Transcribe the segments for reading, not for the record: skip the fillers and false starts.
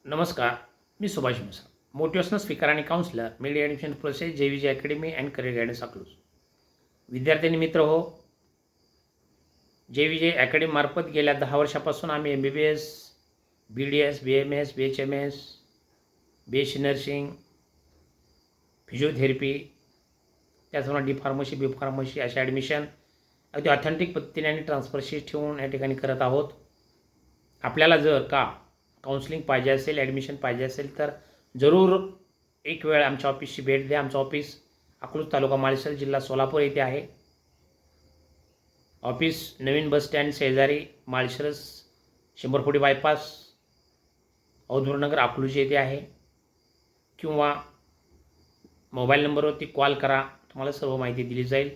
नमस्कार. मी Subhash Mishra, motivational speaker आणि counsellor, media admission process, JVG academy and career guidance Akluj. विद्यार्थी मित्र हो, JVG अकॅडमी मार्फत गेल्या 10 वर्षापासून आम्ही MBBS, BDS, BMS, BHMS, BSc nursing, physiotherapy, त्याचप्रमाणे डी फार्मसी, बी फार्मसी अशा ॲडमिशन अगदी ऑथेंटिक पद्धतीने आणि ट्रान्सफरशी ठेवून या ठिकाणी करत आहोत. आपल्याला जर का काउन्सिलिंग पाहिजे असेल, ॲडमिशन पाहिजे असेल तर जरूर एक वेळ आमच्या ऑफिसची भेट द्या. आमचं ऑफिस अकलूज तालुका माळशिरस, जिल्हा सोलापूर येथे आहे. ऑफिस नवीन बस स्टँड शेजारी, माळशिरस 100 फुटी बायपास, औदुंबरनगर अकलूज येथे आहे. किंवा मोबाईल नंबरवरती कॉल करा, तुम्हाला सर्व माहिती दिली जाईल.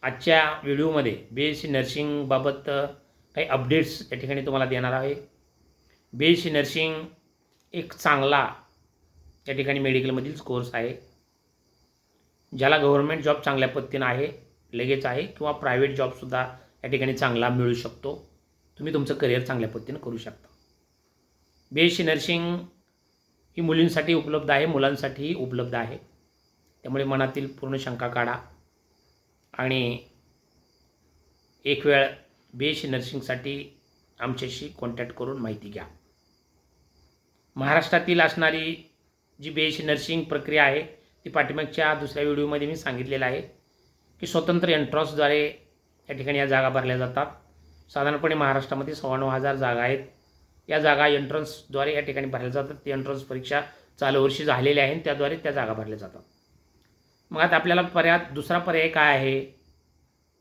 आजच्या व्हिडिओमध्ये BSc नर्सिंगबाबत काही अपडेट्स या ठिकाणी तुम्हाला देणार आहे. BSc नर्सिंग एक चांगला या ठिकाणी मेडिकलमधील कोर्स आहे, ज्याला गव्हर्नमेंट जॉब चांगल्या पद्धतीनं आहे, लगेच आहे, किंवा प्रायव्हेट जॉबसुद्धा या ठिकाणी चांगला मिळू शकतो. तुम्ही तुमचं करिअर चांगल्या पद्धतीनं करू शकता. BSc नर्सिंग ही मुलींसाठी उपलब्ध आहे, मुलांसाठीही उपलब्ध आहे. त्यामुळे मनातील पूर्ण शंका काढा आणि एक वेळ BSc नर्सिंगसाठी आमच्याशी कॉन्टॅक्ट करून माहिती घ्या. महाराष्ट्रातील असणारी जी BSc नर्सिंग प्रक्रिया आहे ती पाठीमागच्या दुसऱ्या व्हिडिओमध्ये मी सांगितलेलं आहे की स्वतंत्र एंट्रन्सद्वारे या ठिकाणी या जागा भरल्या जातात. साधारणपणे महाराष्ट्रामध्ये 9,500 जागा आहेत. या जागा एंट्रन्सद्वारे या ठिकाणी भरल्या जातात. ती एंट्रन्स परीक्षा चालू वर्षी झालेल्या आहेत, त्याद्वारे त्या जागा भरल्या जातात. मग आता आपल्याला दुसरा पर्याय काय आहे,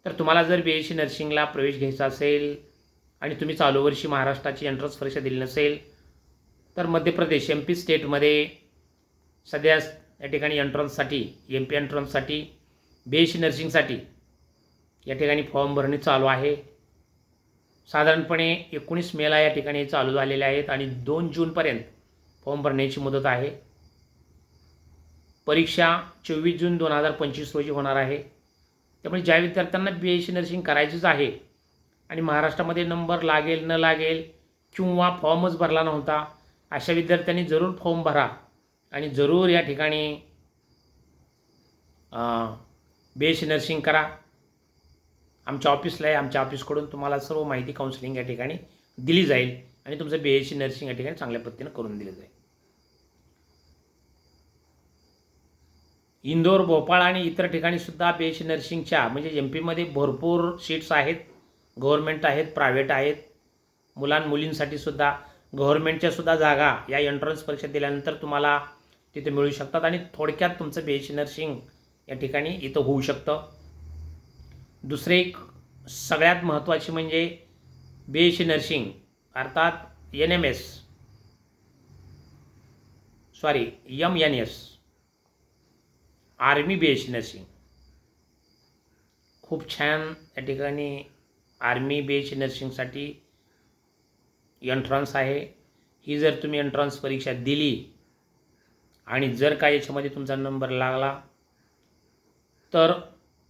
तर तुम्हाला जर BSc नर्सिंगला प्रवेश घ्यायचा असेल आणि तुम्ही चालू वर्षी महाराष्ट्राची एंट्रन्स परीक्षा दिली नसेल, तर मध्य प्रदेश MP स्टेटमध्ये सध्या या ठिकाणी एंट्रन्ससाठी, MP एंट्रन्ससाठी, BSc नर्सिंगसाठी या ठिकाणी फॉर्म भरणे चालू आहे. साधारणपणे 19 मेला या ठिकाणी चालू झालेले आहेत आणि 2 जूनपर्यंत फॉर्म भरण्याची मुदत आहे. परीक्षा 24 जून 2025 रोजी होणार आहे. त्यामुळे ज्या विद्यार्थ्यांना BSc नर्सिंग करायचीच आहे आणि महाराष्ट्रामध्ये नंबर लागेल न लागेल किंवा फॉर्मच भरला नव्हता, अशा विद्यार्थ्यांनी जरूर फॉर्म भरा आणि जरूर या ठिकाणी BSc नर्सिंग करा. आमच्या ऑफिसला आहे. आमच्या ऑफिसकडून तुम्हाला सर्व माहिती काउन्सिलिंग या ठिकाणी दिली जाईल आणि तुमचं BSc नर्सिंग या ठिकाणी चांगल्या पद्धतीनं करून दिलं जाईल. इंदोर, भोपाळ आणि इतर ठिकाणीसुद्धा BSc नर्सिंगच्या म्हणजे MPमध्ये भरपूर सीट्स आहेत. गव्हर्नमेंट आहेत, प्रायव्हेट आहेत. मुलींसाठीसुद्धा गव्हर्नमेंटच्यासुद्धा जागा या एंट्रन्स परीक्षा दिल्यानंतर तुम्हाला तिथे मिळू शकतात आणि थोडक्यात तुमचं BSc नर्सिंग या ठिकाणी इथं होऊ शकतं. दुसरे एक सगळ्यात महत्त्वाची म्हणजे BSc नर्सिंग अर्थात MNS आर्मी BSc नर्सिंग खूप छान या ठिकाणी आर्मी BSc नर्सिंगसाठी एंट्रन्स आहे. ही जर तुम्ही एंट्रन्स परीक्षा दिली आणि जर का याच्यामध्ये तुमचा नंबर लागला तर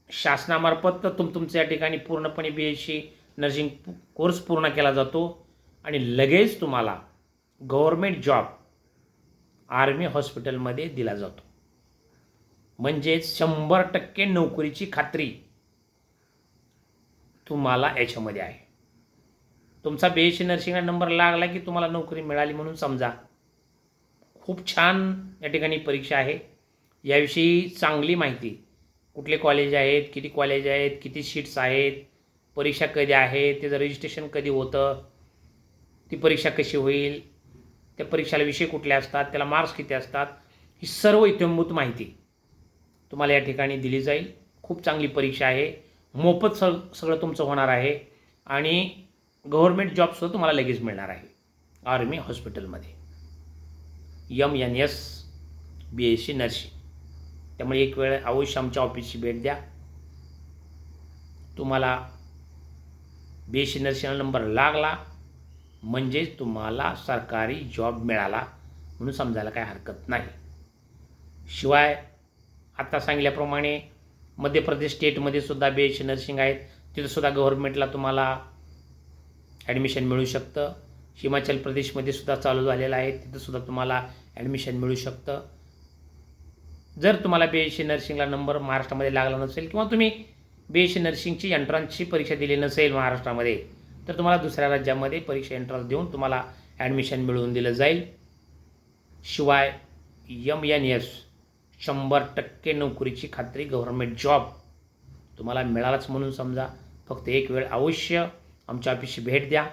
शासनामार्फत तुमचं या ठिकाणी पूर्णपणे BSc नर्सिंग कोर्स पूर्ण केला जातो आणि लगेच तुम्हाला गव्हर्नमेंट जॉब आर्मी हॉस्पिटलमध्ये दिला जातो. म्हणजेच 100% नोकरीची खात्री तुम्हाला याच्यामध्ये आहे. तुमचा BSc नर्सिंगला नंबर लागला की तुम्हाला नोकरी मिळाली म्हणून समजा. खूप छान या ठिकाणी परीक्षा आहे. याविषयी चांगली माहिती, कुठले कॉलेज आहेत, किती कॉलेज आहेत, किती सीट्स आहेत, परीक्षा कधी आहे, त्याचं रजिस्ट्रेशन कधी होतं, ती परीक्षा कशी होईल, त्या परीक्षेला विषय कुठले असतात, त्याला मार्क्स किती असतात, ही सर्व इत्थंभूत माहिती तुम्हाला या ठिकाणी दिली जाईल. खूप चांगली परीक्षा आहे. मोफत सगळं तुमचं होणार आहे आणि गव्हर्नमेंट जॉबसुद्धा तुम्हाला लगेच मिळणार आहे आर्मी हॉस्पिटलमध्ये. MNS BSc nursing. त्यामुळे एक वेळ अवश्य आमच्या ऑफिसची भेट द्या. तुम्हाला BSc नर्सिंगला नंबर लागला म्हणजेच तुम्हाला सरकारी जॉब मिळाला म्हणून समजायला काही हरकत नाही. शिवाय आता सांगितल्याप्रमाणे मध्य प्रदेश स्टेटमध्ये सुद्धा BSc नर्सिंग आहेत. तिथंसुद्धा गव्हर्नमेंटला तुम्हाला ॲडमिशन मिळू शकतं. हिमाचल प्रदेशमध्ये सुद्धा चालू झालेलं आहे, तिथंसुद्धा तुम्हाला ॲडमिशन मिळू शकतं. जर तुम्हाला BSc नर्सिंगला नंबर महाराष्ट्रामध्ये लागला नसेल किंवा तुम्ही BSc नर्सिंगची एंट्रन्सची परीक्षा दिली नसेल महाराष्ट्रामध्ये, तर तुम्हाला दुसऱ्या राज्यामध्ये परीक्षा एंट्रन्स देऊन तुम्हाला ॲडमिशन मिळवून दिलं जाईल. शिवाय MNS 100% नोकरीची खात्री, गव्हर्नमेंट जॉब तुम्हाला मिळालाच म्हणून समजा. फक्त एक वेळ अवश्य आमच्या ऑफिसची भेट द्या.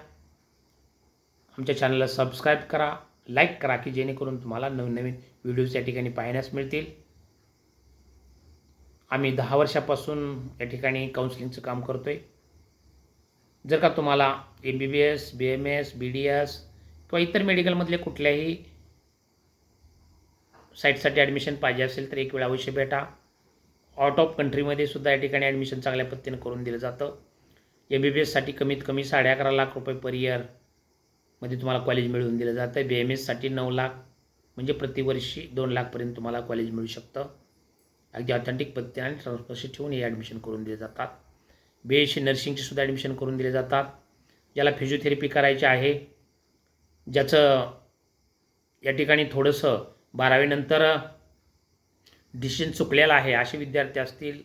आमच्या चॅनलला सबस्क्राईब करा, लाईक करा, की जेणेकरून तुम्हाला नवीन नवीन व्हिडिओज या ठिकाणी पाहण्यास मिळतील. आम्ही 10 वर्षापासून या ठिकाणी काउन्सिलिंगचं काम करतो आहे. जर का तुम्हाला MBBS, BMS, BDS किंवा इतर मेडिकलमधले कुठल्याही साईटसाठी ॲडमिशन पाहिजे असेल तर एक वेळ अवश्य भेटा. आउट ऑफ कंट्रीमध्ये सुद्धा या ठिकाणी ॲडमिशन चांगल्या पद्धतीने करून दिलं जातं. MBBSसाठी कमीत कमी 11.5 लाख रुपये पर इयरमध्ये तुम्हाला कॉलेज मिळवून दिलं जातं. BMSसाठी 9 लाख म्हणजे प्रतिवर्षी 2 लाखपर्यंत तुम्हाला कॉलेज मिळू शकतं. अगदी ऑथेंटिक पद्धतीने आणि ट्रान्सपरन्सी ठेवून हे ॲडमिशन करून दिले जातात. BSc नर्सिंगचे सुद्धा ॲडमिशन करून दिले जातात. ज्याला फिजिओथेरपी करायची आहे, ज्याचं या ठिकाणी थोडंसं 12वी नंतर डिसिजन चुकलेला आहे असे विद्यार्थी असतील,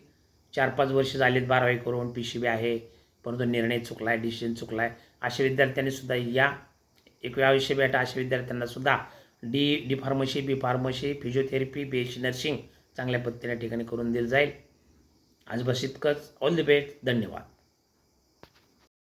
4-5 वर्ष झालेत 12वी करून, PCB आहे परंतु निर्णय चुकला आहे, डिसिजन चुकला आहे, अशा विद्यार्थ्यांनीसुद्धा या एक वेळ अवश्य भेटा. अशा विद्यार्थ्यांनासुद्धा D pharmacy, B pharmacy, physiotherapy, BSc nursing चांगल्या पद्धतीने ठिकाणी करून दिलं जाईल. आज बस इतकंच. All the best. धन्यवाद.